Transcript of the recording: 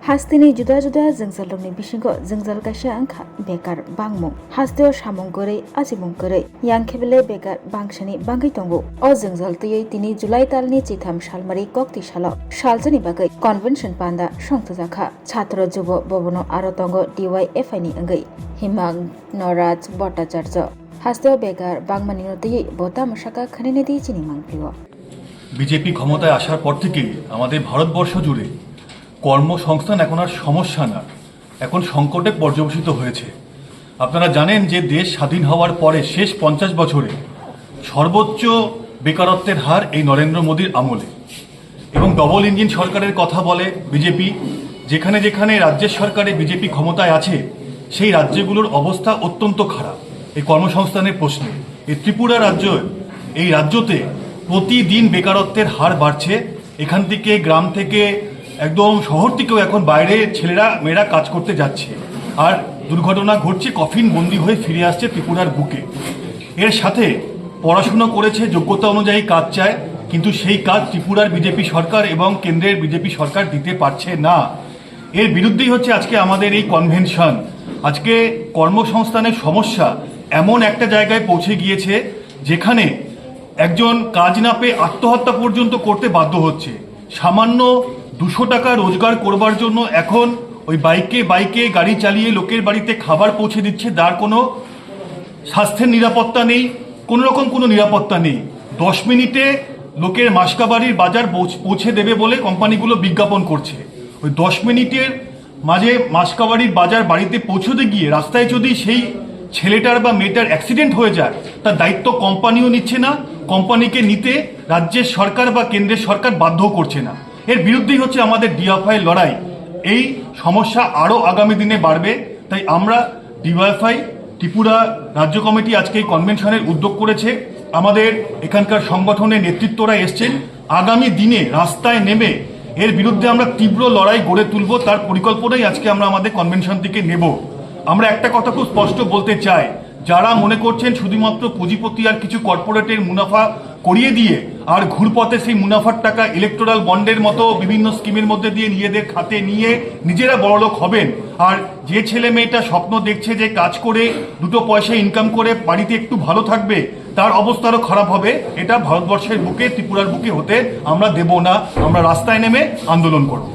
Hastini juda-juda jengsalongni bisingo jengjal kaisa angkha bekar bangmung hasteo samung korei ajimung korei yangkhebele bekar bangsani bangai tongo o jengjal tui tini July talni chitham salmari kokti salo saljani bagai convention panda songtjakha chhatro jubo bobono aro tongo DYFI ni angai himang noraj bhattacharya hasteo bekar bangmani notei bota mashaka khanene di chini mangpio BJP ক্ষমতায় আসার পর থেকে আমাদের ভারতবর্ষ জুড়ে কর্মসংস্থান এখন আর সমস্যা না, এখন সংকটে পর্যবসিত হয়েছে। আপনারা জানেন যে দেশ স্বাধীন হওয়ার পরে শেষ 50 বছরে সর্বোচ্চ বেকারত্বের হার এই নরেন্দ্র মোদীর আমলে, এবং ডবল ইঞ্জিন সরকারের কথা বলে বিজেপি। যেখানে যেখানে রাজ্যের সরকারে বিজেপি ক্ষমতায় আছে সেই রাজ্যগুলোর অবস্থা অত্যন্ত খারাপ এই কর্মসংস্থানের প্রশ্নে। এই ত্রিপুরা রাজ্য, এই রাজ্যতে প্রতিদিন বেকারত্বের হার বাড়ছে। এখান থেকে গ্রাম থেকে একদম শহর থেকেও এখন বাইরে ছেলেরা মেয়েরা কাজ করতে যাচ্ছে, আর দুর্ঘটনা ঘটছে, কফিন বন্দি হয়ে ফিরে আসছে ত্রিপুরার বুকে। এর সাথে পড়াশুনো করেছে, যোগ্যতা অনুযায়ী কাজ চায়, কিন্তু সেই কাজ ত্রিপুরার বিজেপি সরকার এবং কেন্দ্রের বিজেপি সরকার দিতে পারছে না। এর বিরুদ্ধেই হচ্ছে আজকে আমাদের এই কনভেনশন। আজকে কর্মসংস্থানের সমস্যা এমন একটা জায়গায় পৌঁছে গিয়েছে যেখানে একজন কাজ না পেয়ে আত্মহত্যা পর্যন্ত করতে বাধ্য হচ্ছে। সামান্য 200 টাকা রোজগার করবার জন্য এখন ওই বাইকে গাড়ি চালিয়ে লোকের বাড়িতে খাবার পৌঁছে দিচ্ছে, যার কোনো স্বাস্থ্যের নিরাপত্তা নেই, কোনো রকম কোনো নিরাপত্তা নেই। 10 মিনিটে লোকের মাসকাবাড়ির বাজার পৌঁছে দেবে বলে কোম্পানিগুলো বিজ্ঞাপন করছে। ওই 10 মিনিটের মাঝে মাসকাবাড়ির বাজার বাড়িতে পৌঁছতে গিয়ে রাস্তায় যদি সেই ছেলেটার বা মেয়েটার অ্যাক্সিডেন্ট হয়ে যায়, তার দায়িত্ব কোম্পানিও নিচ্ছে না, কোম্পানিকে নিতে রাজ্যের সরকার বা কেন্দ্রের সরকার বাধ্য করছে না। এর বিরুদ্ধেই হচ্ছে আমাদের ডিওয়াইফাই লড়াই। এই সমস্যা আরও আগামী দিনে বাড়বে, তাই আমরা ডিওয়াইফাই ত্রিপুরা রাজ্য কমিটি আজকে এই কনভেনশনের উদ্যোগ করেছে। আমাদের এখানকার সংগঠনের নেতৃত্বরা এসছেন। আগামী দিনে রাস্তায় নেমে এর বিরুদ্ধে আমরা তীব্র লড়াই গড়ে তুলব, তার পরিকল্পনাই আজকে আমরা আমাদের কনভেনশন থেকে নেব। আমরা একটা কথা খুব স্পষ্ট বলতে চাই, যারা মনে করছেন শুধুমাত্র পুঁজিপতি আর কিছু কর্পোরেটের মুনাফা করিয়ে দিয়ে আর ঘুরপথে সেই মুনাফার টাকা ইলেকটোরাল বন্ডের মতো বিভিন্ন স্কিমের মধ্যে দিয়ে নিজেদের খাতে নিয়ে নিজেরা বড়লোক হবেন, আর যে ছেলে মেয়েটা স্বপ্ন দেখছে যে কাজ করে 2 পয়সা ইনকাম করে বাড়িতে একটু ভালো থাকবে, তার অবস্থা আরও খারাপ হবে। এটা ভারতবর্ষের বুকে, ত্রিপুরার বুকে হতে আমরা দেব না। আমরা রাস্তায় নেমে আন্দোলন করব।